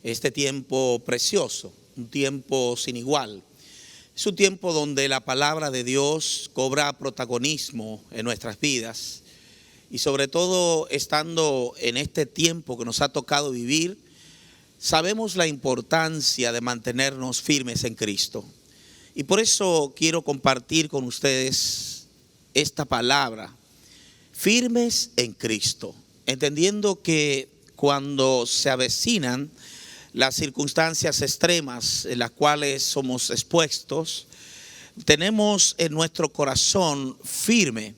este tiempo precioso, un tiempo sin igual. Es un tiempo donde la palabra de Dios cobra protagonismo en nuestras vidas y sobre todo estando en este tiempo que nos ha tocado vivir, sabemos la importancia de mantenernos firmes en Cristo. Y por eso quiero compartir con ustedes esta palabra, firmes en Cristo, entendiendo que cuando se avecinan las circunstancias extremas en las cuales somos expuestos, tenemos en nuestro corazón firme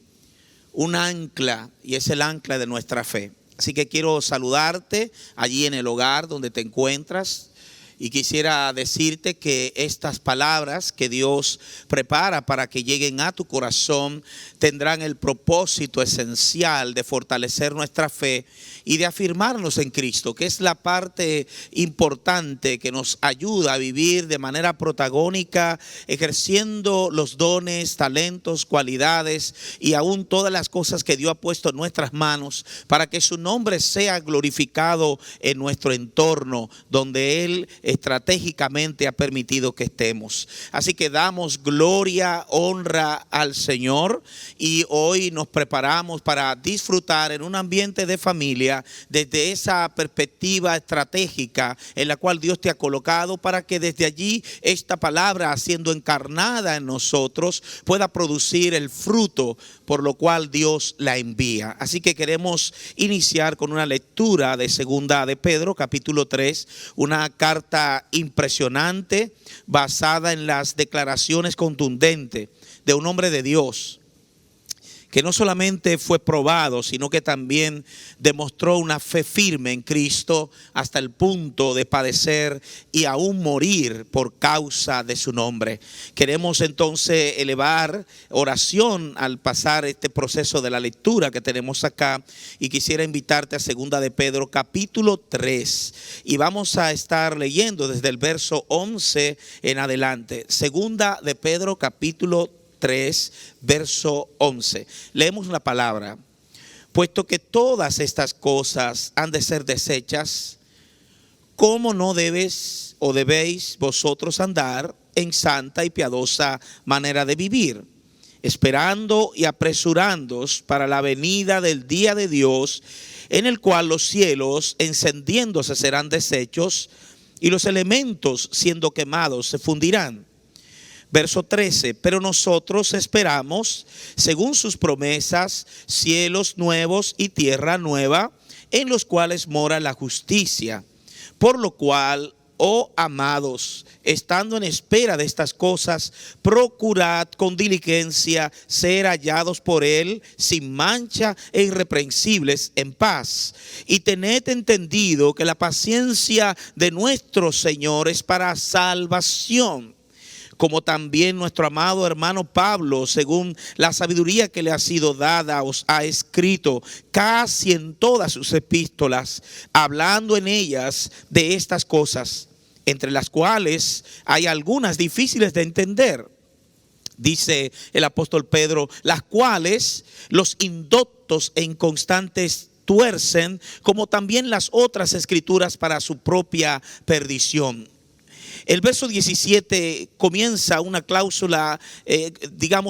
un ancla, y es el ancla de nuestra fe. Así que quiero saludarte allí en el hogar donde te encuentras y quisiera decirte que estas palabras que Dios prepara para que lleguen a tu corazón tendrán el propósito esencial de fortalecer nuestra fe y de afirmarnos en Cristo, que es la parte importante que nos ayuda a vivir de manera protagónica, ejerciendo los dones, talentos, cualidades y aún todas las cosas que Dios ha puesto en nuestras manos para que su nombre sea glorificado en nuestro entorno, donde Él estratégicamente ha permitido que estemos. Así que damos gloria, honra al Señor y hoy nos preparamos para disfrutar en un ambiente de familia desde esa perspectiva estratégica en la cual Dios te ha colocado para que desde allí esta palabra siendo encarnada en nosotros pueda producir el fruto por lo cual Dios la envía. Así que queremos iniciar con una lectura de Segunda de Pedro, capítulo 3, una carta impresionante basada en las declaraciones contundentes de un hombre de Dios que no solamente fue probado, sino que también demostró una fe firme en Cristo hasta el punto de padecer y aún morir por causa de su nombre. Queremos entonces elevar oración al pasar este proceso de la lectura que tenemos acá y quisiera invitarte a Segunda de Pedro capítulo 3 y vamos a estar leyendo desde el verso 11 en adelante. Segunda de Pedro capítulo 3, verso 11. Leemos la palabra. Puesto que todas estas cosas han de ser deshechas, ¿cómo no debéis vosotros andar en santa y piadosa manera de vivir, esperando y apresurándoos para la venida del día de Dios, en el cual los cielos encendiéndose serán deshechos y los elementos siendo quemados se fundirán? Verso 13, pero nosotros esperamos, según sus promesas, cielos nuevos y tierra nueva, en los cuales mora la justicia. Por lo cual, oh amados, estando en espera de estas cosas, procurad con diligencia ser hallados por Él sin mancha e irreprensibles en paz. Y tened entendido que la paciencia de nuestro Señor es para salvación, como también nuestro amado hermano Pablo, según la sabiduría que le ha sido dada, os ha escrito casi en todas sus epístolas, hablando en ellas de estas cosas, entre las cuales hay algunas difíciles de entender. Dice el apóstol Pedro, las cuales los indoctos e inconstantes tuercen, como también las otras escrituras para su propia perdición. El verso 17 comienza una cláusula,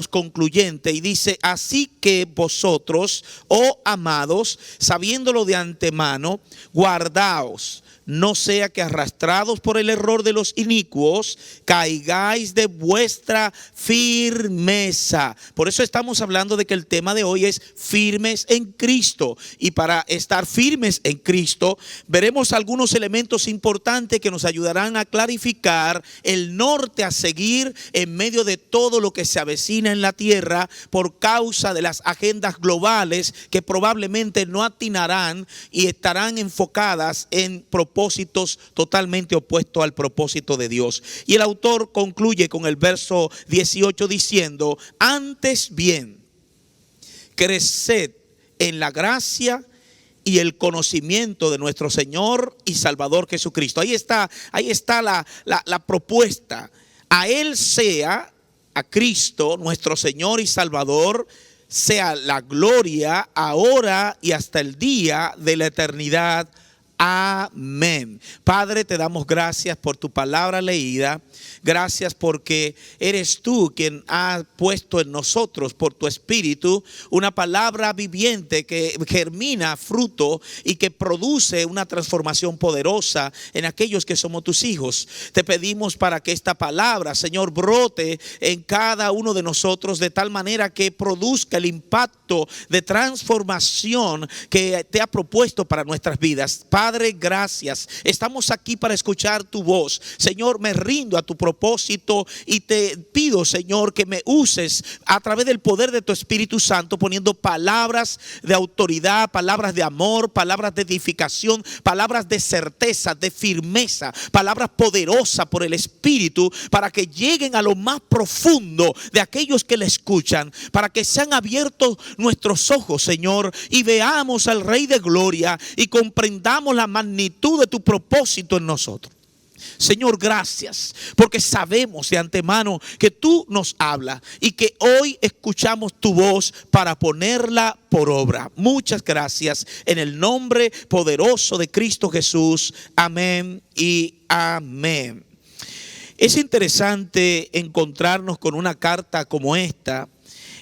concluyente y dice, así que vosotros, oh amados, sabiéndolo de antemano, guardaos, no sea que arrastrados por el error de los inicuos, caigáis de vuestra firmeza. Por eso estamos hablando de que el tema de hoy es firmes en Cristo. Y para estar firmes en Cristo, veremos algunos elementos importantes que nos ayudarán a clarificar el norte a seguir en medio de todo lo que se avecina en la tierra por causa de las agendas globales que probablemente no atinarán y estarán enfocadas en propósitos totalmente opuestos al propósito de Dios. Y el autor concluye con el verso 18 diciendo, antes bien, creced en la gracia y el conocimiento de nuestro Señor y Salvador Jesucristo. Ahí está la propuesta. A Él sea, a Cristo, nuestro Señor y Salvador, sea la gloria ahora y hasta el día de la eternidad. Amén. Padre, te damos gracias por tu palabra leída. Gracias porque eres tú quien ha puesto en nosotros por tu espíritu una palabra viviente que germina fruto y que produce una transformación poderosa en aquellos que somos tus hijos. Te pedimos para que esta palabra, Señor, brote en cada uno de nosotros de tal manera que produzca el impacto de transformación que te ha propuesto para nuestras vidas. Padre, gracias. Estamos aquí para escuchar tu voz. Señor, me rindo a tu propósito y te pido, Señor, que me uses a través del poder de tu Espíritu Santo, poniendo palabras de autoridad, palabras de amor, palabras de edificación, palabras de certeza, de firmeza, palabras poderosas por el Espíritu, para que lleguen a lo más profundo de aquellos que le escuchan, para que sean abiertos nuestros ojos, Señor, y veamos al Rey de Gloria y comprendamos la magnitud de tu propósito en nosotros. Señor, gracias, porque sabemos de antemano que tú nos hablas y que hoy escuchamos tu voz para ponerla por obra. Muchas gracias en el nombre poderoso de Cristo Jesús. Amén y amén. Es interesante encontrarnos con una carta como esta,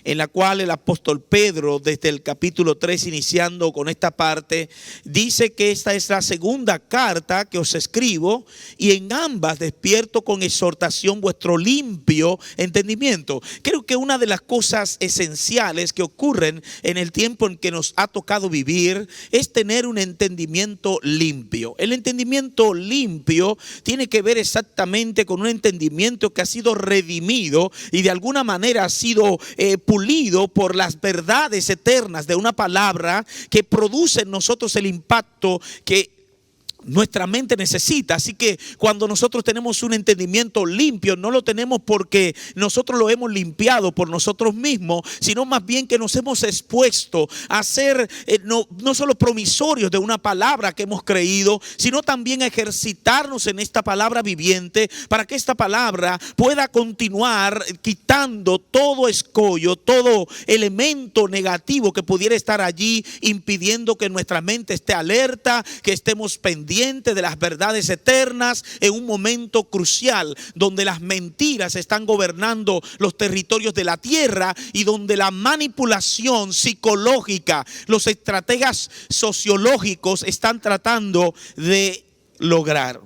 en la cual el apóstol Pedro, desde el capítulo 3, iniciando con esta parte, dice que esta es la segunda carta que os escribo, y en ambas despierto con exhortación vuestro limpio entendimiento. Creo que una de las cosas esenciales que ocurren en el tiempo en que nos ha tocado vivir es tener un entendimiento limpio. El entendimiento limpio tiene que ver exactamente con un entendimiento que ha sido redimido y de alguna manera ha sido pulido por las verdades eternas de una palabra que produce en nosotros el impacto que nuestra mente necesita. Así que cuando nosotros tenemos un entendimiento limpio, no lo tenemos porque nosotros lo hemos limpiado por nosotros mismos, sino más bien que nos hemos expuesto a ser no solo promisorios de una palabra que hemos creído, sino también a ejercitarnos en esta palabra viviente, para que esta palabra pueda continuar quitando todo escollo, todo elemento negativo que pudiera estar allí, impidiendo que nuestra mente esté alerta, que estemos pendientes de las verdades eternas en un momento crucial donde las mentiras están gobernando los territorios de la tierra y donde la manipulación psicológica, los estrategas sociológicos están tratando de lograr.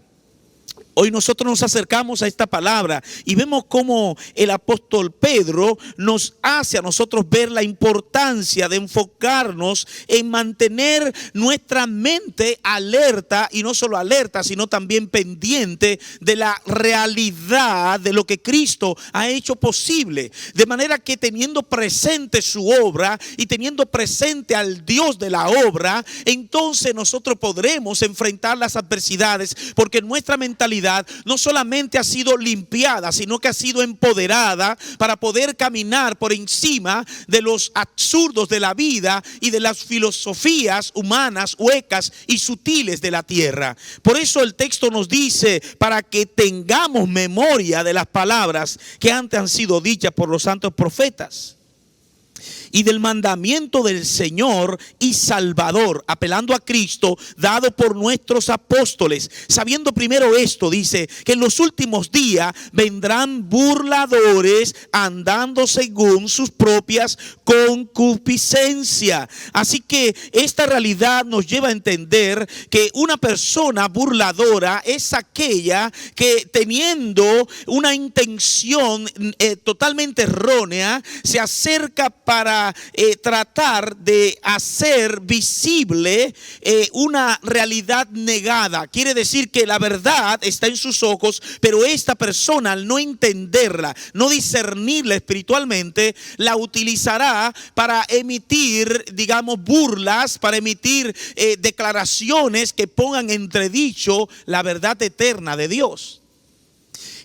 Hoy nosotros nos acercamos a esta palabra y vemos cómo el apóstol Pedro nos hace a nosotros ver la importancia de enfocarnos en mantener nuestra mente alerta, y no solo alerta, sino también pendiente de la realidad de lo que Cristo ha hecho posible. De manera que teniendo presente su obra y teniendo presente al Dios de la obra, entonces nosotros podremos enfrentar las adversidades, porque nuestra mentalidad no solamente ha sido limpiada, sino que ha sido empoderada para poder caminar por encima de los absurdos de la vida y de las filosofías humanas huecas y sutiles de la tierra. Por eso el texto nos dice, para que tengamos memoria de las palabras que antes han sido dichas por los santos profetas, y del mandamiento del Señor y Salvador, apelando a Cristo, dado por nuestros apóstoles, sabiendo primero esto, dice, que en los últimos días vendrán burladores andando según sus propias concupiscencias. Así que esta realidad nos lleva a entender que una persona burladora es aquella que, teniendo una intención totalmente errónea, se acerca para tratar de hacer visible una realidad negada. Quiere decir que la verdad está en sus ojos, pero esta persona, al no entenderla, no discernirla espiritualmente, la utilizará para emitir, digamos, burlas, para emitir declaraciones que pongan en entredicho la verdad eterna de Dios.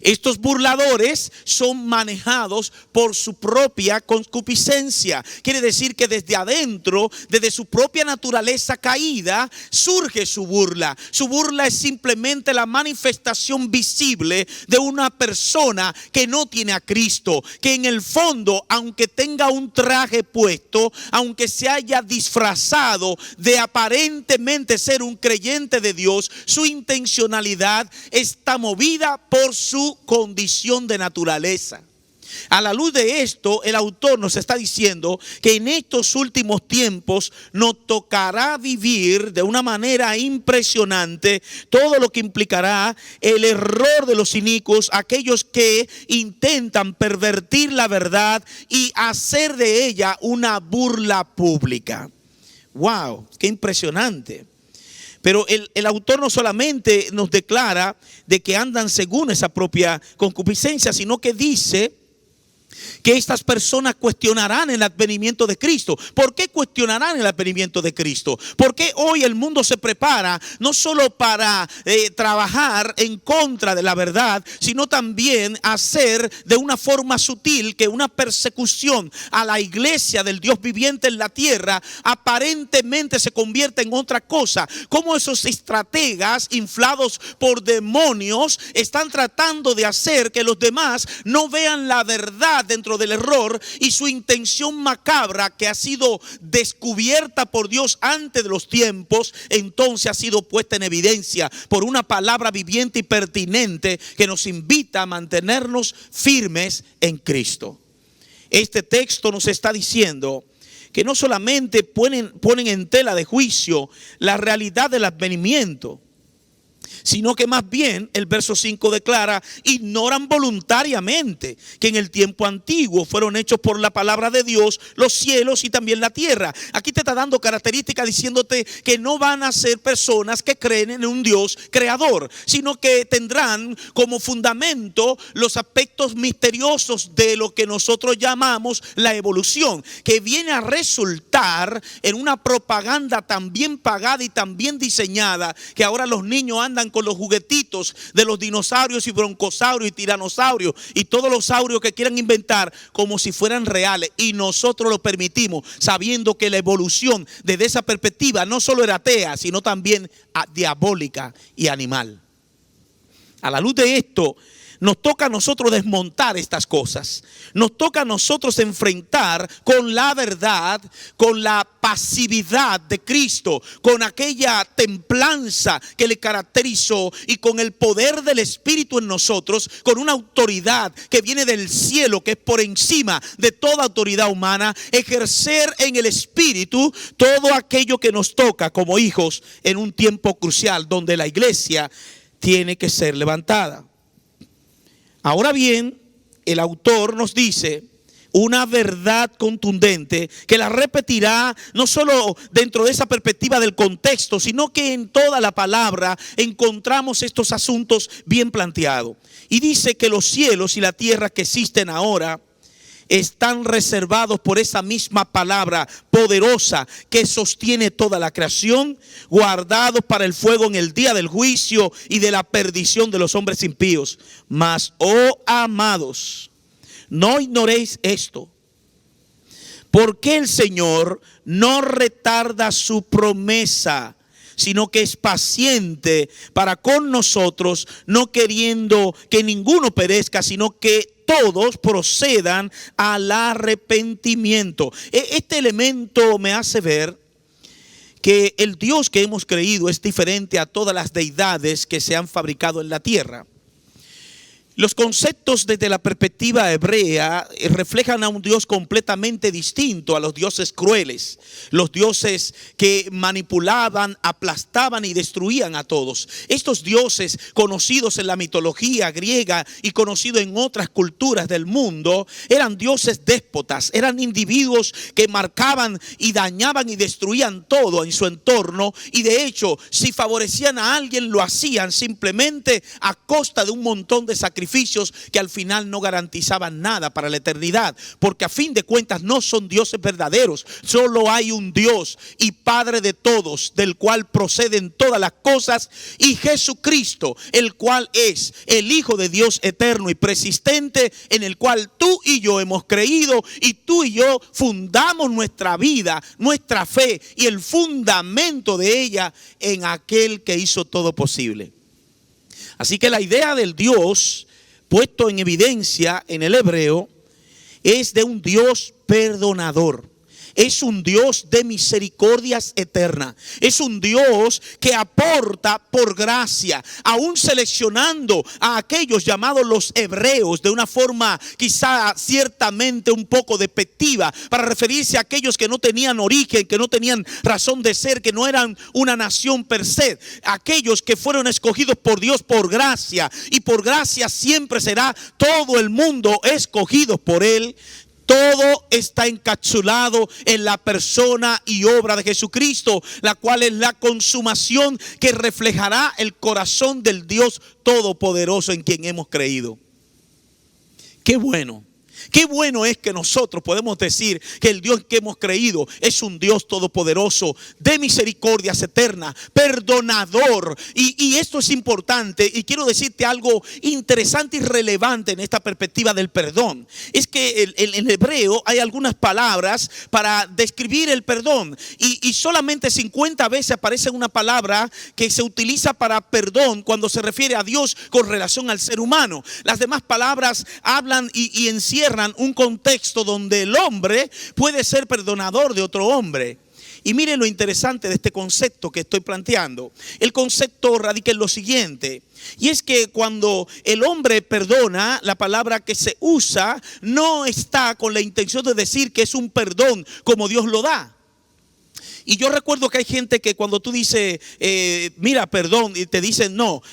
Estos burladores son manejados por su propia concupiscencia. Quiere decir que desde adentro, desde su propia naturaleza caída, surge su burla. Su burla es simplemente la manifestación visible de una persona que no tiene a Cristo, que en el fondo, aunque tenga un traje puesto, aunque se haya disfrazado de aparentemente ser un creyente de Dios, su intencionalidad está movida por su condición de naturaleza. A la luz de esto, el autor nos está diciendo que en estos últimos tiempos nos tocará vivir de una manera impresionante todo lo que implicará el error de los inicuos, aquellos que intentan pervertir la verdad y hacer de ella una burla pública. ¡Wow! ¡Qué impresionante! Pero el autor no solamente nos declara de que andan según esa propia concupiscencia, sino que dice que estas personas cuestionarán el advenimiento de Cristo. ¿Por qué cuestionarán el advenimiento de Cristo? Porque hoy el mundo se prepara no solo para trabajar en contra de la verdad, sino también hacer de una forma sutil que una persecución a la iglesia del Dios viviente en la tierra aparentemente se convierta en otra cosa. Como esos estrategas inflados por demonios están tratando de hacer que los demás no vean la verdad dentro del error, y su intención macabra, que ha sido descubierta por Dios antes de los tiempos, entonces ha sido puesta en evidencia por una palabra viviente y pertinente que nos invita a mantenernos firmes en Cristo. Este texto nos está diciendo que no solamente ponen en tela de juicio la realidad del advenimiento, sino que más bien el verso 5 declara: ignoran voluntariamente que en el tiempo antiguo fueron hechos por la palabra de Dios los cielos y también la tierra. Aquí te está dando características diciéndote que no van a ser personas que creen en un Dios creador, sino que tendrán como fundamento los aspectos misteriosos de lo que nosotros llamamos la evolución, que viene a resultar en una propaganda tan bien pagada y tan bien diseñada que ahora los niños andan con los juguetitos de los dinosaurios y broncosaurios y tiranosaurios y todos los saurios que quieran inventar como si fueran reales, y nosotros lo permitimos sabiendo que la evolución desde esa perspectiva no solo era atea, sino también diabólica y animal. A la luz de esto, nos toca a nosotros desmontar estas cosas. Nos toca a nosotros enfrentar con la verdad, con la pasividad de Cristo, con aquella templanza que le caracterizó y con el poder del Espíritu en nosotros, con una autoridad que viene del cielo, que es por encima de toda autoridad humana, ejercer en el Espíritu todo aquello que nos toca como hijos en un tiempo crucial donde la iglesia tiene que ser levantada. Ahora bien, el autor nos dice una verdad contundente que la repetirá no solo dentro de esa perspectiva del contexto, sino que en toda la palabra encontramos estos asuntos bien planteados. Y dice que los cielos y la tierra que existen ahora están reservados por esa misma palabra poderosa que sostiene toda la creación, guardados para el fuego en el día del juicio y de la perdición de los hombres impíos. Mas, oh amados, no ignoréis esto, porque el Señor no retarda su promesa, sino que es paciente para con nosotros, no queriendo que ninguno perezca, sino que todos procedan al arrepentimiento. Este elemento me hace ver que el Dios que hemos creído es diferente a todas las deidades que se han fabricado en la tierra. Los conceptos desde la perspectiva hebrea reflejan a un Dios completamente distinto a los dioses crueles, los dioses que manipulaban, aplastaban y destruían a todos. Estos dioses conocidos en la mitología griega y conocidos en otras culturas del mundo eran dioses déspotas, eran individuos que marcaban y dañaban y destruían todo en su entorno, y de hecho si favorecían a alguien lo hacían simplemente a costa de un montón de sacrificios sacrificios que al final no garantizaban nada para la eternidad, porque a fin de cuentas no son dioses verdaderos. Solo hay un Dios y Padre de todos, del cual proceden todas las cosas, y Jesucristo, el cual es el Hijo de Dios eterno y persistente, en el cual tú y yo hemos creído, y tú y yo fundamos nuestra vida, nuestra fe y el fundamento de ella en aquel que hizo todo posible. Así que la idea del Dios puesto en evidencia en el hebreo es de un Dios perdonador. Es un Dios de misericordias eternas. Es un Dios que aporta por gracia, aún seleccionando a aquellos llamados los hebreos de una forma quizá ciertamente un poco despectiva, para referirse a aquellos que no tenían origen, que no tenían razón de ser, que no eran una nación per se. Aquellos que fueron escogidos por Dios por gracia, y por gracia siempre será todo el mundo escogido por Él. Todo está encapsulado en la persona y obra de Jesucristo, la cual es la consumación que reflejará el corazón del Dios Todopoderoso en quien hemos creído. Qué bueno. Qué bueno es que nosotros podemos decir que el Dios que hemos creído es un Dios todopoderoso, de misericordias eternas, perdonador. Y esto es importante, y quiero decirte algo interesante y relevante en esta perspectiva del perdón. Es que en hebreo hay algunas palabras para describir el perdón, y solamente 50 veces aparece una palabra que se utiliza para perdón cuando se refiere a Dios con relación al ser humano. Las demás palabras hablan y encierran un contexto donde el hombre puede ser perdonador de otro hombre. Y miren lo interesante de este concepto que estoy planteando. El concepto radica en lo siguiente, y es que cuando el hombre perdona, la palabra que se usa no está con la intención de decir que es un perdón como Dios lo da. Y yo recuerdo que hay gente que cuando tú dices, mira, perdón, y te dicen, no,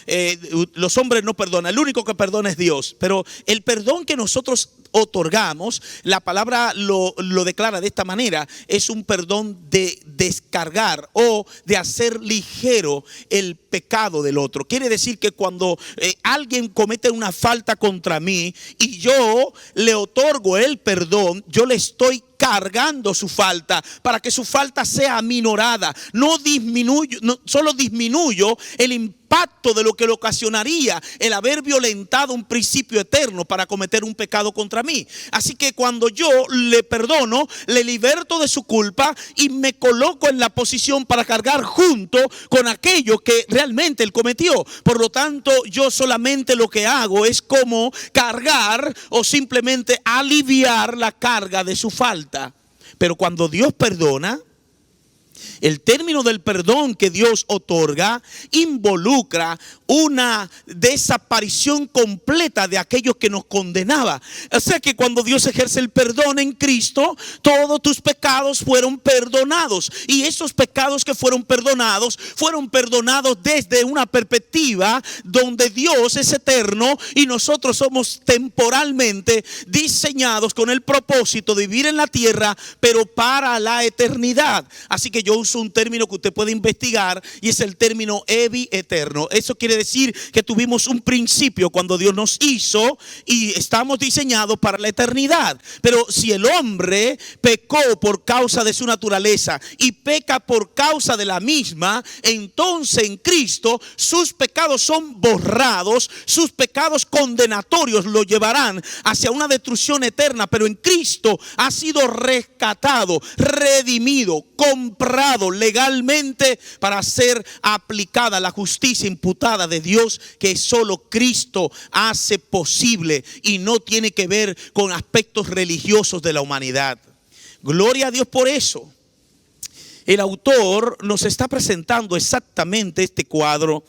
los hombres no perdonan, el único que perdona es Dios. Pero el perdón que nosotros otorgamos, la palabra lo declara de esta manera: es un perdón de descargar o de hacer ligero el pecado del otro. Quiere decir que cuando alguien comete una falta contra mí y yo le otorgo el perdón, yo le estoy cargando su falta para que su falta sea aminorada. No disminuyo, solo disminuyo el impacto de lo que le ocasionaría el haber violentado un principio eterno para cometer un pecado contra mí. Así que cuando yo le perdono, le liberto de su culpa y me coloco en la posición para cargar junto con aquello que realmente él cometió. Por lo tanto, yo solamente lo que hago es como cargar o simplemente aliviar la carga de su falta. Pero cuando Dios perdona, el término del perdón que Dios otorga involucra una desaparición completa de aquellos que nos condenaba. O sea que cuando Dios ejerce el perdón en Cristo, todos tus pecados fueron perdonados. Y esos pecados que fueron perdonados desde una perspectiva donde Dios es eterno y nosotros somos temporalmente diseñados con el propósito de vivir en la tierra, pero para la eternidad. Así que yo uso un término que usted puede investigar, y es el término evi eterno. Eso quiere decir que tuvimos un principio cuando Dios nos hizo y estamos diseñados para la eternidad. Pero si el hombre pecó por causa de su naturaleza y peca por causa de la misma, entonces en Cristo sus pecados son borrados, sus pecados condenatorios lo llevarán hacia una destrucción eterna. Pero en Cristo ha sido rescatado, redimido, comprado legalmente para ser aplicada la justicia imputada de Dios, que solo Cristo hace posible y no tiene que ver con aspectos religiosos de la humanidad. Gloria a Dios por eso. El autor nos está presentando exactamente este cuadro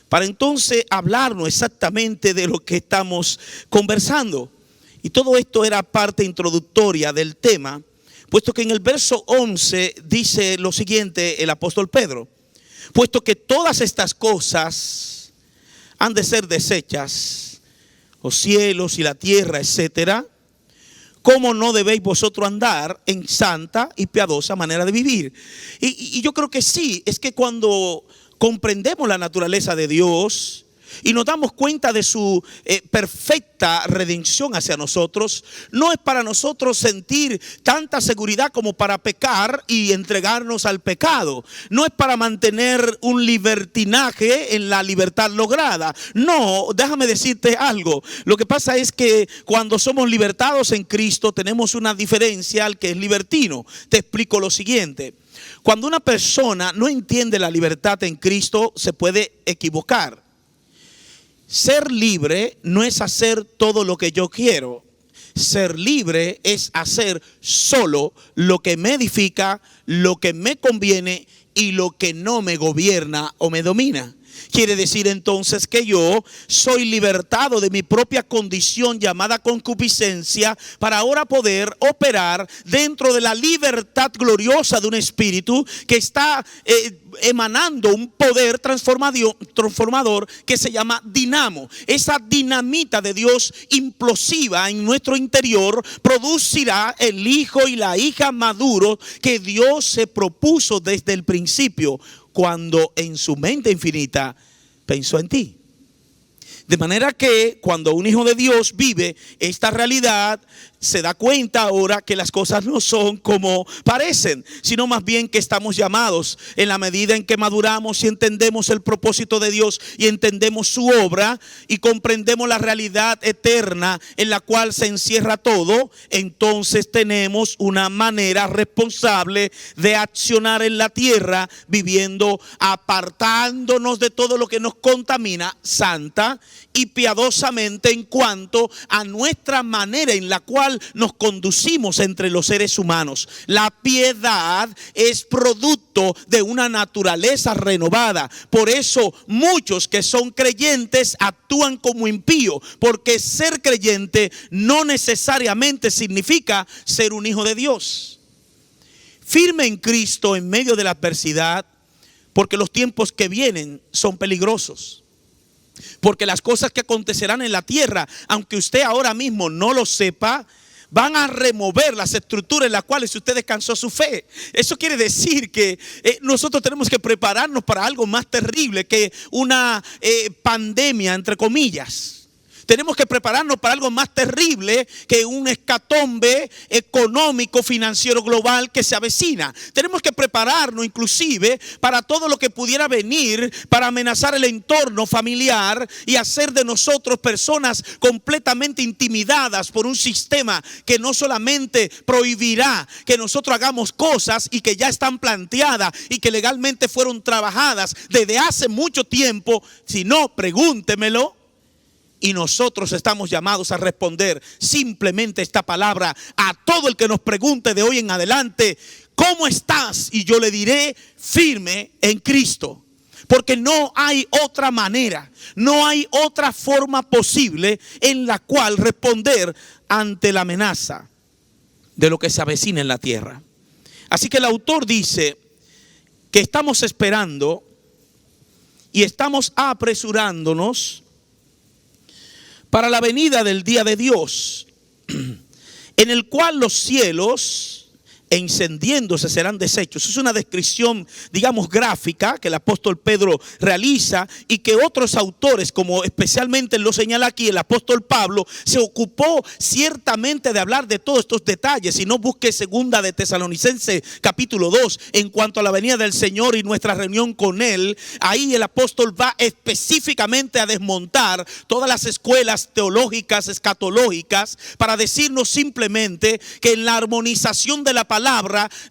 para entonces hablarnos exactamente de lo que estamos conversando. Y todo esto era parte introductoria del tema, puesto que en el verso 11 dice lo siguiente el apóstol Pedro: puesto que todas estas cosas han de ser deshechas, los cielos y la tierra, etcétera, ¿cómo no debéis vosotros andar en santa y piadosa manera de vivir? Y yo creo que sí, es que cuando comprendemos la naturaleza de Dios, y nos damos cuenta de su perfecta redención hacia nosotros, no es para nosotros sentir tanta seguridad como para pecar y entregarnos al pecado. No es para mantener un libertinaje en la libertad lograda. No, déjame decirte algo. Lo que pasa es que cuando somos libertados en Cristo tenemos una diferencia al que es libertino. Te explico lo siguiente. Cuando una persona no entiende la libertad en Cristo, se puede equivocar. Ser libre no es hacer todo lo que yo quiero. Ser libre es hacer solo lo que me edifica, lo que me conviene y lo que no me gobierna o me domina. Quiere decir entonces que yo soy libertado de mi propia condición llamada concupiscencia para ahora poder operar dentro de la libertad gloriosa de un espíritu que está emanando un poder transformador que se llama dinamo. Esa dinamita de Dios implosiva en nuestro interior producirá el hijo y la hija maduro que Dios se propuso desde el principio, cuando en su mente infinita pensó en ti. De manera que cuando un hijo de Dios vive esta realidad, se da cuenta ahora que las cosas no son como parecen, sino más bien que estamos llamados, en la medida en que maduramos y entendemos el propósito de Dios y entendemos su obra y comprendemos la realidad eterna en la cual se encierra todo, entonces tenemos una manera responsable de accionar en la tierra, viviendo apartándonos de todo lo que nos contamina, santa y piadosamente en cuanto a nuestra manera en la cual nos conducimos entre los seres humanos. La piedad es producto de una naturaleza renovada. Por eso muchos que son creyentes actúan como impíos, porque ser creyente no necesariamente significa ser un hijo de Dios. Firme en Cristo en medio de la adversidad, porque los tiempos que vienen son peligrosos. Porque las cosas que acontecerán en la tierra, aunque usted ahora mismo no lo sepa, van a remover las estructuras en las cuales usted descansó su fe. Eso quiere decir que nosotros tenemos que prepararnos para algo más terrible que una pandemia, entre comillas. Tenemos que prepararnos para algo más terrible que un hecatombe económico, financiero, global que se avecina. Tenemos que prepararnos inclusive para todo lo que pudiera venir para amenazar el entorno familiar y hacer de nosotros personas completamente intimidadas por un sistema que no solamente prohibirá que nosotros hagamos cosas y que ya están planteadas y que legalmente fueron trabajadas desde hace mucho tiempo, sino, pregúntemelo. Y nosotros estamos llamados a responder simplemente esta palabra a todo el que nos pregunte de hoy en adelante: ¿cómo estás? Y yo le diré: firme en Cristo. Porque no hay otra manera, no hay otra forma posible en la cual responder ante la amenaza de lo que se avecina en la tierra. Así que el autor dice que estamos esperando y estamos apresurándonos para la venida del día de Dios, en el cual los cielos encendiéndose serán deshechos. Es una descripción, digamos, gráfica que el apóstol Pedro realiza y que otros autores, como especialmente lo señala aquí el apóstol Pablo, se ocupó ciertamente de hablar de todos estos detalles. Si no, busque segunda de Tesalonicenses capítulo 2 en cuanto a la venida del Señor y nuestra reunión con Él. Ahí el apóstol va específicamente a desmontar todas las escuelas teológicas, escatológicas, para decirnos simplemente que en la armonización de la palabra,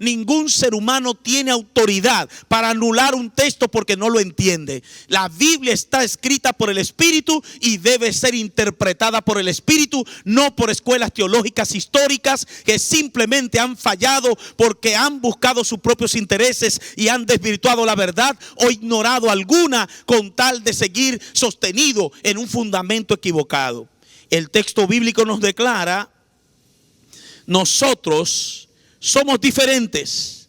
ningún ser humano tiene autoridad para anular un texto porque no lo entiende. La Biblia está escrita por el Espíritu y debe ser interpretada por el Espíritu, no por escuelas teológicas históricas que simplemente han fallado porque han buscado sus propios intereses y han desvirtuado la verdad o ignorado alguna con tal de seguir sostenido en un fundamento equivocado. El texto bíblico nos declara: nosotros somos diferentes,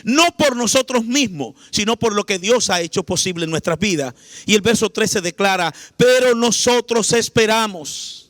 no por nosotros mismos, sino por lo que Dios ha hecho posible en nuestras vidas. Y el verso 13 declara: pero nosotros esperamos,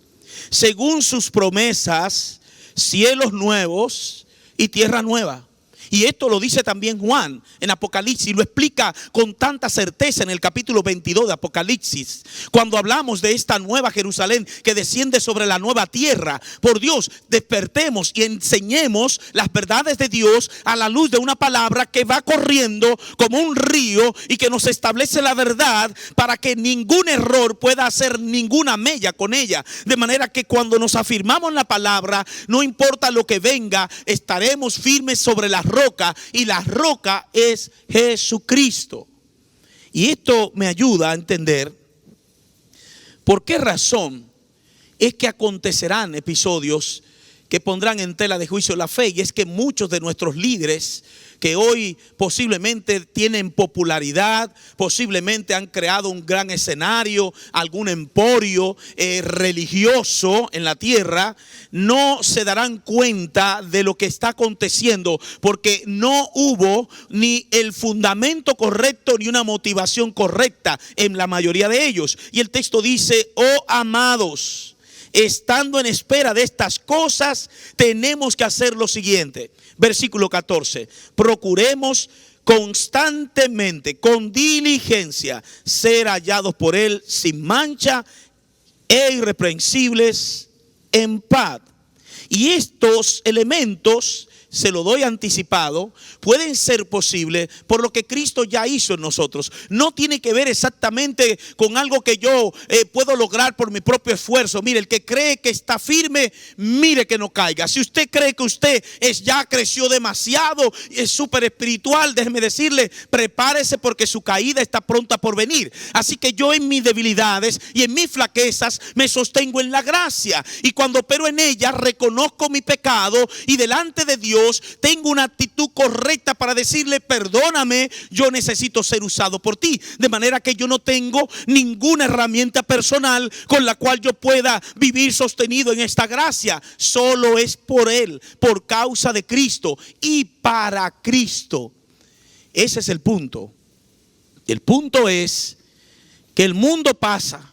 según sus promesas, cielos nuevos y tierra nueva. Y esto lo dice también Juan en Apocalipsis, y lo explica con tanta certeza en el capítulo 22 de Apocalipsis. Cuando hablamos de esta nueva Jerusalén que desciende sobre la nueva tierra, por Dios, despertemos y enseñemos las verdades de Dios a la luz de una palabra que va corriendo como un río y que nos establece la verdad para que ningún error pueda hacer ninguna mella con ella. De manera que cuando nos afirmamos en la palabra, no importa lo que venga, estaremos firmes sobre la roca, y la roca es Jesucristo. Y esto me ayuda a entender por qué razón es que acontecerán episodios que pondrán en tela de juicio la fe. Y es que muchos de nuestros líderes que hoy posiblemente tienen popularidad, posiblemente han creado un gran escenario, algún emporio religioso en la tierra, no se darán cuenta de lo que está aconteciendo, porque no hubo ni el fundamento correcto ni una motivación correcta en la mayoría de ellos. Y el texto dice: oh amados, estando en espera de estas cosas, tenemos que hacer lo siguiente. Versículo 14: procuremos constantemente, con diligencia, ser hallados por Él sin mancha e irreprensibles en paz. Y estos elementos, se lo doy anticipado, pueden ser posibles por lo que Cristo ya hizo en nosotros. No tiene que ver exactamente con algo que yo puedo lograr por mi propio esfuerzo. Mire, el que cree que está firme, mire que no caiga. Si usted cree que usted ya creció demasiado, es súper espiritual, déjeme decirle, prepárese, porque su caída está pronta por venir. Así que yo en mis debilidades y en mis flaquezas me sostengo en la gracia, y cuando opero en ella reconozco mi pecado, y delante de Dios tengo una actitud correcta para decirle: perdóname, yo necesito ser usado por ti. De manera que yo no tengo ninguna herramienta personal con la cual yo pueda vivir sostenido en esta gracia. Solo es por Él, por causa de Cristo y para Cristo. Ese es el punto. El punto es que el mundo pasa,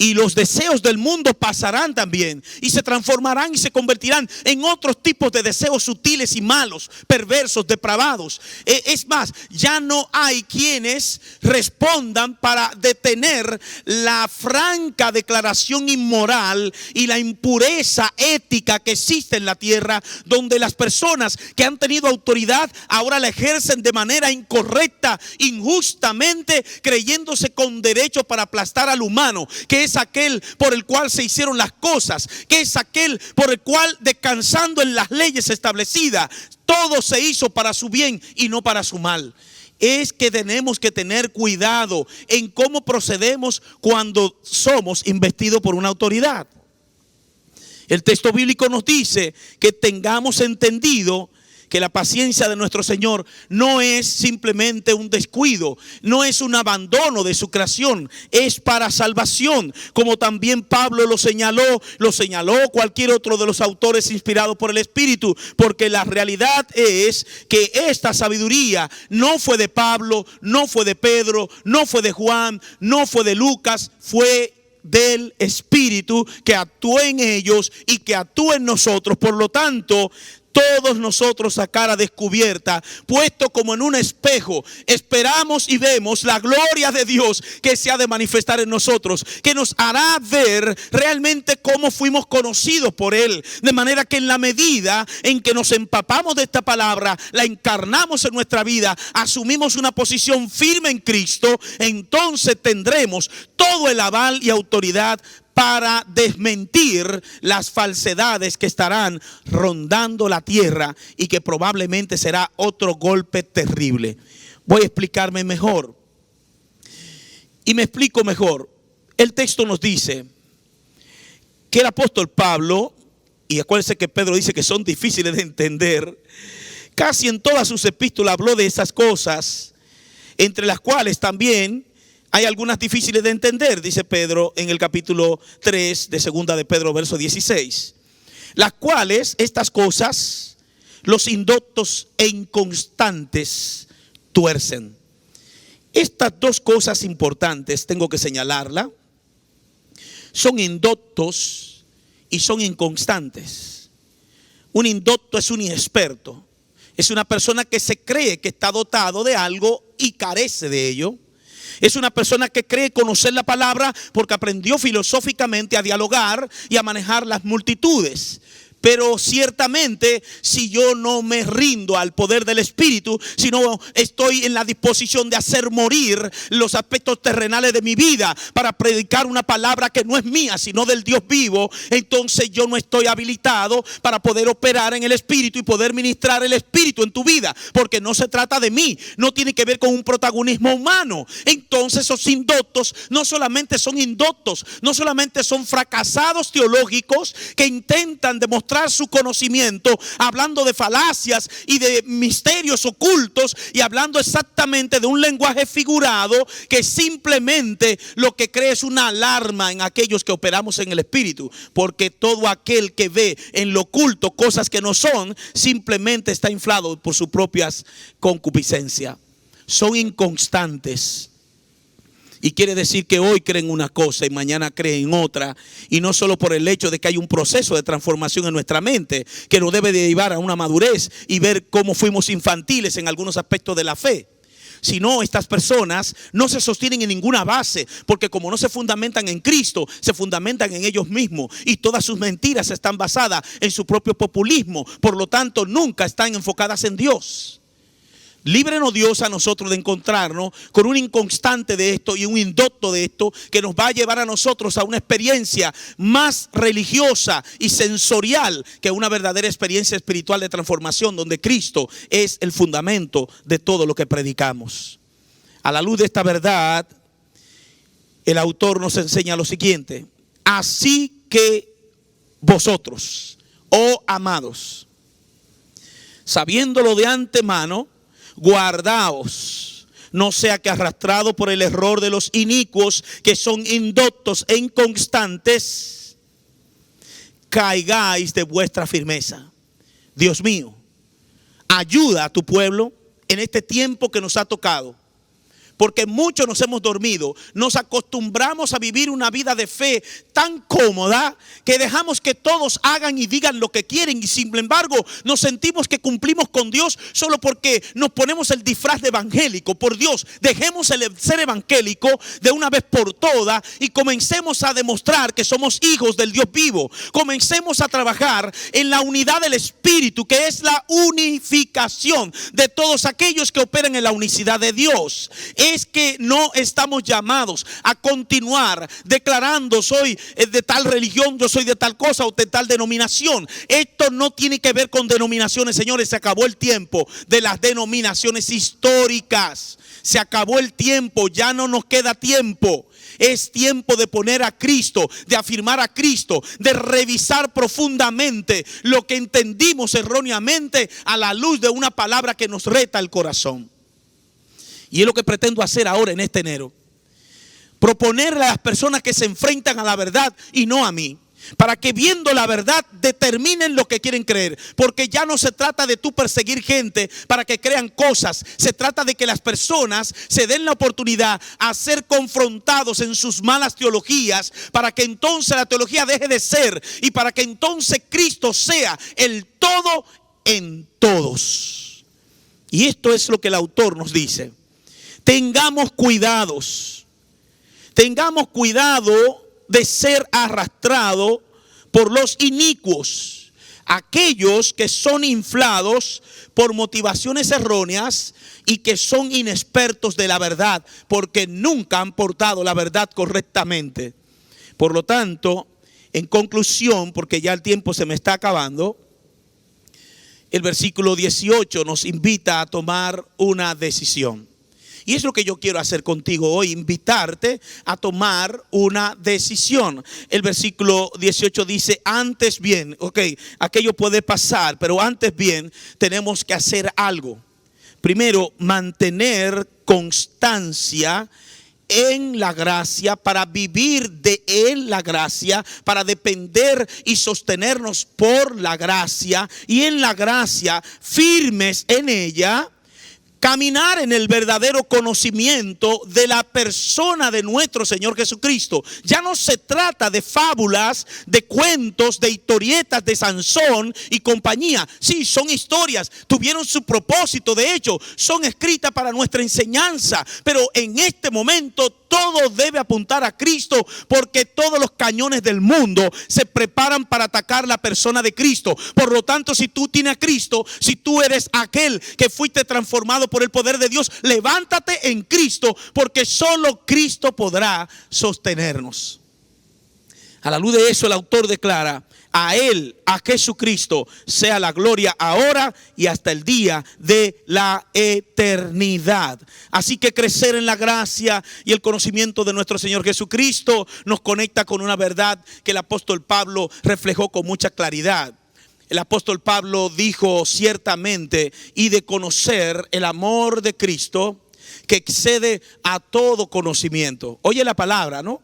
y los deseos del mundo pasarán también, y se transformarán y se convertirán en otros tipos de deseos sutiles y malos, perversos, depravados. Es más, ya no hay quienes respondan para detener la franca declaración inmoral y la impureza ética que existe en la tierra, donde las personas que han tenido autoridad ahora la ejercen de manera incorrecta, injustamente, creyéndose con derecho para aplastar al humano, que es aquel por el cual se hicieron las cosas, que es aquel por el cual, descansando en las leyes establecidas, todo se hizo para su bien y no para su mal. Es que tenemos que tener cuidado en cómo procedemos cuando somos investidos por una autoridad. El texto bíblico nos dice que tengamos entendido que la paciencia de nuestro Señor no es simplemente un descuido, no es un abandono de su creación, es para salvación, como también Pablo lo señaló cualquier otro de los autores inspirados por el Espíritu, porque la realidad es que esta sabiduría no fue de Pablo, no fue de Pedro, no fue de Juan, no fue de Lucas, fue del Espíritu que actúa en ellos y que actúa en nosotros. Por lo tanto, todos nosotros a cara descubierta, puesto como en un espejo, esperamos y vemos la gloria de Dios que se ha de manifestar en nosotros, que nos hará ver realmente cómo fuimos conocidos por Él. De manera que en la medida en que nos empapamos de esta palabra, la encarnamos en nuestra vida, asumimos una posición firme en Cristo, entonces tendremos todo el aval y autoridad para desmentir las falsedades que estarán rondando la tierra y que probablemente será otro golpe terrible. Voy a explicarme mejor. Y me explico mejor. El texto nos dice que el apóstol Pablo, y acuérdense que Pedro dice que son difíciles de entender, casi en todas sus epístolas habló de esas cosas, entre las cuales también hay algunas difíciles de entender, dice Pedro en el capítulo 3 de segunda de Pedro, verso 16. Las cuales, estas cosas, los indoctos e inconstantes tuercen. Estas dos cosas importantes, tengo que señalarla, son indoctos y son inconstantes. Un indocto es un inexperto. Es una persona que se cree que está dotado de algo y carece de ello. Es una persona que cree conocer la palabra porque aprendió filosóficamente a dialogar y a manejar las multitudes. Pero ciertamente, si yo no me rindo al poder del Espíritu, si no estoy en la disposición de hacer morir los aspectos terrenales de mi vida para predicar una palabra que no es mía, sino del Dios vivo, entonces yo no estoy habilitado para poder operar en el Espíritu y poder ministrar el Espíritu en tu vida, porque no se trata de mí, no tiene que ver con un protagonismo humano. Entonces esos indoctos no solamente son indoctos, no solamente son fracasados teológicos que intentan demostrar su conocimiento hablando de falacias y de misterios ocultos y hablando exactamente de un lenguaje figurado que simplemente lo que crea es una alarma en aquellos que operamos en el Espíritu, porque todo aquel que ve en lo oculto cosas que no son, simplemente está inflado por sus propias concupiscencias. Son inconstantes. Y quiere decir que hoy creen una cosa y mañana creen otra. Y no solo por el hecho de que hay un proceso de transformación en nuestra mente que nos debe de llevar a una madurez y ver cómo fuimos infantiles en algunos aspectos de la fe. Sino estas personas no se sostienen en ninguna base, porque como no se fundamentan en Cristo, se fundamentan en ellos mismos. Y todas sus mentiras están basadas en su propio populismo. Por lo tanto, nunca están enfocadas en Dios. Líbrenos Dios a nosotros de encontrarnos con un inconstante de esto y un indocto de esto que nos va a llevar a nosotros a una experiencia más religiosa y sensorial que una verdadera experiencia espiritual de transformación, donde Cristo es el fundamento de todo lo que predicamos. A la luz de esta verdad, el autor nos enseña lo siguiente: así que vosotros, oh amados, sabiéndolo de antemano, guardaos, no sea que arrastrado por el error de los inicuos que son indoctos e inconstantes, caigáis de vuestra firmeza. Dios mío, ayuda a tu pueblo en este tiempo que nos ha tocado. Porque muchos nos hemos dormido, nos acostumbramos a vivir una vida de fe tan cómoda que dejamos que todos hagan y digan lo que quieren, y sin embargo nos sentimos que cumplimos con Dios solo porque nos ponemos el disfraz de evangélico. Por Dios, dejemos el ser evangélico de una vez por todas y comencemos a demostrar que somos hijos del Dios vivo. Comencemos a trabajar en la unidad del Espíritu, que es la unificación de todos aquellos que operan en la unicidad de Dios. Es que no estamos llamados a continuar declarando soy de tal religión, yo soy de tal cosa o de tal denominación. Esto no tiene que ver con denominaciones, señores. Se acabó el tiempo de las denominaciones históricas. Se acabó el tiempo, ya no nos queda tiempo. Es tiempo de poner a Cristo, de afirmar a Cristo, de revisar profundamente lo que entendimos erróneamente a la luz de una palabra que nos reta el corazón. Y es lo que pretendo hacer ahora en este enero. Proponerle a las personas que se enfrentan a la verdad y no a mí, para que viendo la verdad determinen lo que quieren creer. Porque ya no se trata de tú perseguir gente para que crean cosas. Se trata de que las personas se den la oportunidad a ser confrontados en sus malas teologías, para que entonces la teología deje de ser y para que entonces Cristo sea el todo en todos. Y esto es lo que el autor nos dice. Tengamos cuidados de ser arrastrado por los inicuos, aquellos que son inflados por motivaciones erróneas y que son inexpertos de la verdad, porque nunca han portado la verdad correctamente. Por lo tanto, en conclusión, porque ya el tiempo se me está acabando, el versículo 18 nos invita a tomar una decisión. Y es lo que yo quiero hacer contigo hoy, invitarte a tomar una decisión. El versículo 18 dice, antes bien, aquello puede pasar, pero antes bien tenemos que hacer algo. Primero, mantener constancia en la gracia, para vivir de él la gracia, para depender y sostenernos por la gracia, y en la gracia firmes en ella, caminar en el verdadero conocimiento de la persona de nuestro Señor Jesucristo. Ya no se trata de fábulas, de cuentos, de historietas de Sansón y compañía. Sí, son historias, tuvieron su propósito, de hecho, son escritas para nuestra enseñanza. Pero en este momento todo debe apuntar a Cristo, porque todos los cañones del mundo se preparan para atacar la persona de Cristo. Por lo tanto, si tú tienes a Cristo, si tú eres aquel que fuiste transformado por el poder de Dios, levántate en Cristo, porque solo Cristo podrá sostenernos. A la luz de eso, el autor declara: a Él, a Jesucristo, sea la gloria ahora y hasta el día de la eternidad. Así que crecer en la gracia y el conocimiento de nuestro Señor Jesucristo nos conecta con una verdad que el apóstol Pablo reflejó con mucha claridad. El apóstol Pablo dijo ciertamente: y de conocer el amor de Cristo que excede a todo conocimiento. Oye la palabra, ¿no?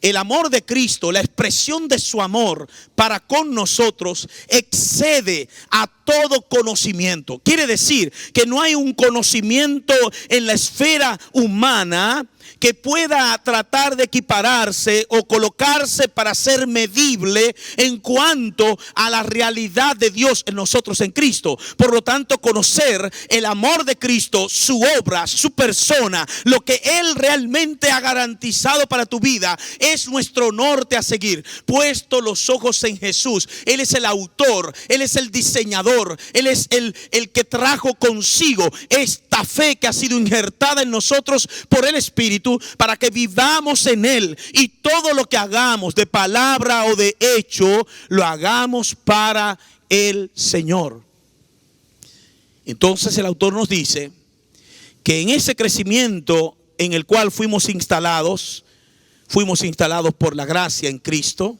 El amor de Cristo, la expresión de su amor para con nosotros, excede a todo conocimiento. Quiere decir que no hay un conocimiento en la esfera humana que pueda tratar de equipararse o colocarse para ser medible en cuanto a la realidad de Dios en nosotros en Cristo. Por lo tanto, conocer el amor de Cristo, su obra, su persona, lo que Él realmente ha garantizado para tu vida, es nuestro norte a seguir. Puesto los ojos en Jesús, Él es el autor, Él es el diseñador, Él es el que trajo consigo esta fe que ha sido injertada en nosotros por el Espíritu, para que vivamos en Él, y todo lo que hagamos de palabra o de hecho lo hagamos para el Señor. Entonces el autor nos dice que en ese crecimiento en el cual fuimos instalados por la gracia en Cristo.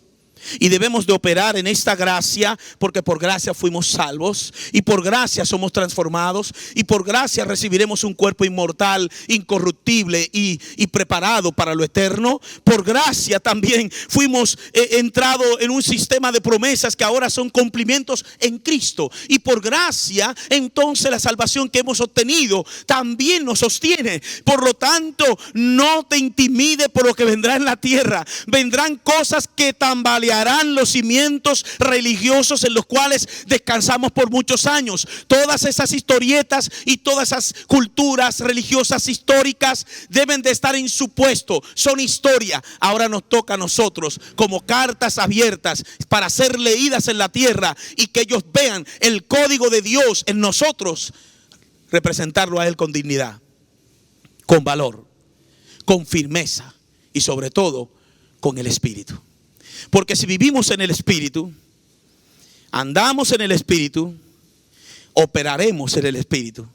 Y debemos de operar en esta gracia, porque por gracia fuimos salvos, y por gracia somos transformados, y por gracia recibiremos un cuerpo inmortal, incorruptible y preparado para lo eterno. Por gracia también fuimos entrados en un sistema de promesas que ahora son cumplimientos en Cristo. Y por gracia entonces la salvación que hemos obtenido también nos sostiene. Por lo tanto, no te intimide por lo que vendrá en la tierra. Vendrán cosas que tambalearán los cimientos religiosos en los cuales descansamos por muchos años. Todas esas historietas y todas esas culturas religiosas históricas deben de estar en su puesto. Son historia. Ahora nos toca a nosotros, como cartas abiertas para ser leídas en la tierra, y que ellos vean el código de Dios en nosotros, representarlo a Él con dignidad, con valor, con firmeza y sobre todo con el Espíritu. Porque si vivimos en el Espíritu, andamos en el Espíritu, operaremos en el Espíritu.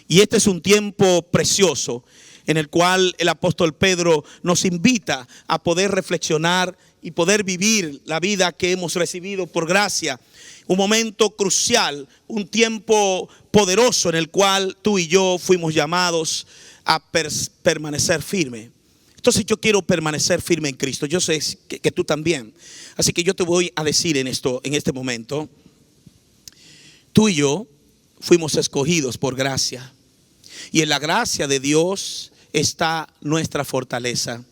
Y este es un tiempo precioso en el cual el apóstol Pedro nos invita a poder reflexionar y poder vivir la vida que hemos recibido por gracia. Un momento crucial, un tiempo poderoso en el cual tú y yo fuimos llamados a permanecer firmes. Entonces yo quiero permanecer firme en Cristo. Yo sé que tú también. Así que yo te voy a decir en este momento: tú y yo fuimos escogidos por gracia. Y en la gracia de Dios está nuestra fortaleza.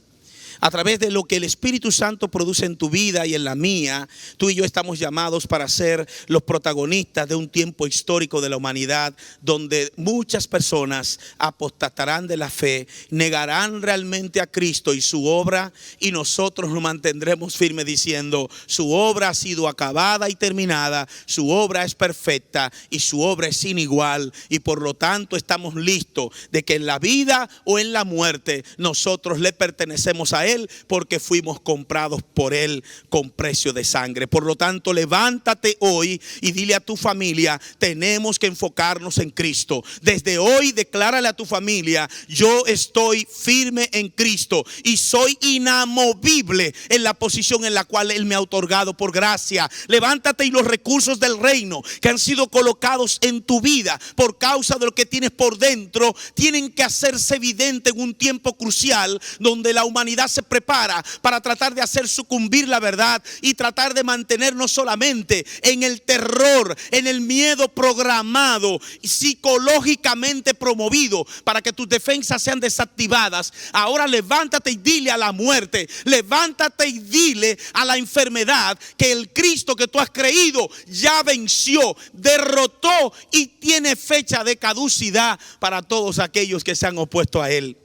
A través de lo que el Espíritu Santo produce en tu vida y en la mía, tú y yo estamos llamados para ser los protagonistas de un tiempo histórico de la humanidad, donde muchas personas apostatarán de la fe, negarán realmente a Cristo y su obra, y nosotros nos mantendremos firmes diciendo: su obra ha sido acabada y terminada, su obra es perfecta y su obra es sin igual, y por lo tanto estamos listos de que en la vida o en la muerte nosotros le pertenecemos a Él, porque fuimos comprados por Él con precio de sangre. Por lo tanto, levántate hoy y dile a tu familia: tenemos que enfocarnos en Cristo. Desde hoy declárale a tu familia: yo estoy firme en Cristo y soy inamovible en la posición en la cual Él me ha otorgado por gracia. Levántate, y los recursos del reino que han sido colocados en tu vida por causa de lo que tienes por dentro tienen que hacerse evidente en un tiempo crucial donde la humanidad se prepara para tratar de hacer sucumbir la verdad y tratar de mantenernos solamente en el terror, en el miedo programado, psicológicamente promovido para que tus defensas sean desactivadas. Ahora levántate y dile a la muerte, levántate y dile a la enfermedad que el Cristo que tú has creído ya venció, derrotó y tiene fecha de caducidad para todos aquellos que se han opuesto a él.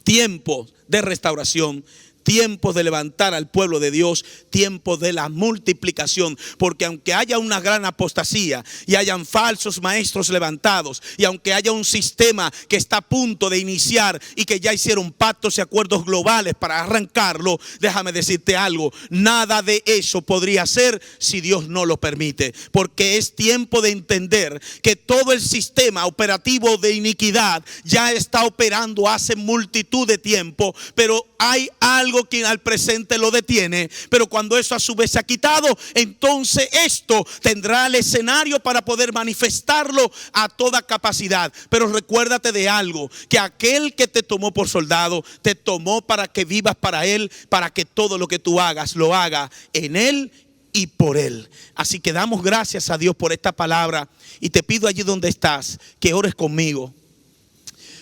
Tiempos de restauración, tiempos de levantar al pueblo de Dios, tiempos de la multiplicación, porque aunque haya una gran apostasía y hayan falsos maestros levantados, y aunque haya un sistema que está a punto de iniciar y que ya hicieron pactos y acuerdos globales para arrancarlo, déjame decirte algo, nada de eso podría ser si Dios no lo permite, porque es tiempo de entender que todo el sistema operativo de iniquidad ya está operando hace multitud de tiempo, pero hay algo que al presente lo detiene. Pero cuando eso a su vez se ha quitado, entonces esto tendrá el escenario para poder manifestarlo a toda capacidad. Pero recuérdate de algo, que aquel que te tomó por soldado, te tomó para que vivas para él, para que todo lo que tú hagas, lo haga en él y por él. Así que damos gracias a Dios por esta palabra, y te pido allí donde estás que ores conmigo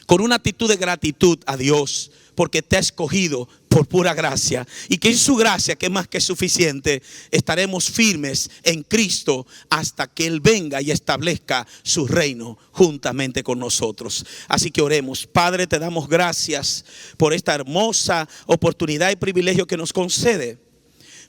con una actitud de gratitud a Dios, porque te ha escogido por pura gracia, y que en su gracia, que es más que suficiente, estaremos firmes en Cristo hasta que Él venga y establezca su reino juntamente con nosotros. Así que oremos. Padre, te damos gracias por esta hermosa oportunidad y privilegio que nos concede,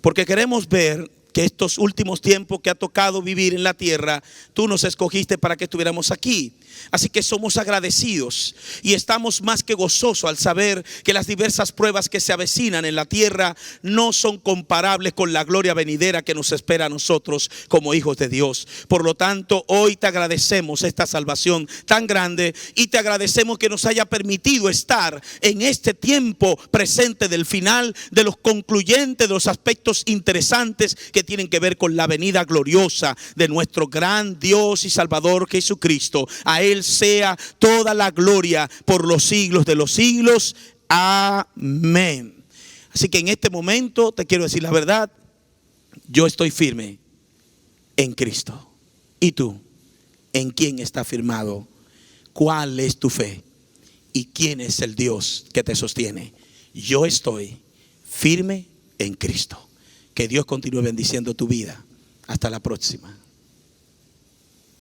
porque queremos ver que estos últimos tiempos que ha tocado vivir en la tierra, tú nos escogiste para que estuviéramos aquí. Así que somos agradecidos y estamos más que gozosos al saber que las diversas pruebas que se avecinan en la tierra no son comparables con la gloria venidera que nos espera a nosotros como hijos de Dios. Por lo tanto, hoy te agradecemos esta salvación tan grande, y te agradecemos que nos haya permitido estar en este tiempo presente del final, de los concluyentes, de los aspectos interesantes que tienen que ver con la venida gloriosa de nuestro gran Dios y Salvador Jesucristo. A Él sea toda la gloria por los siglos de los siglos. Amén. Así que en este momento te quiero decir la verdad. Yo estoy firme en Cristo. ¿Y tú? ¿En quién está firmado? ¿Cuál es tu fe? ¿Y quién es el Dios que te sostiene? Yo estoy firme en Cristo. Que Dios continúe bendiciendo tu vida. Hasta la próxima.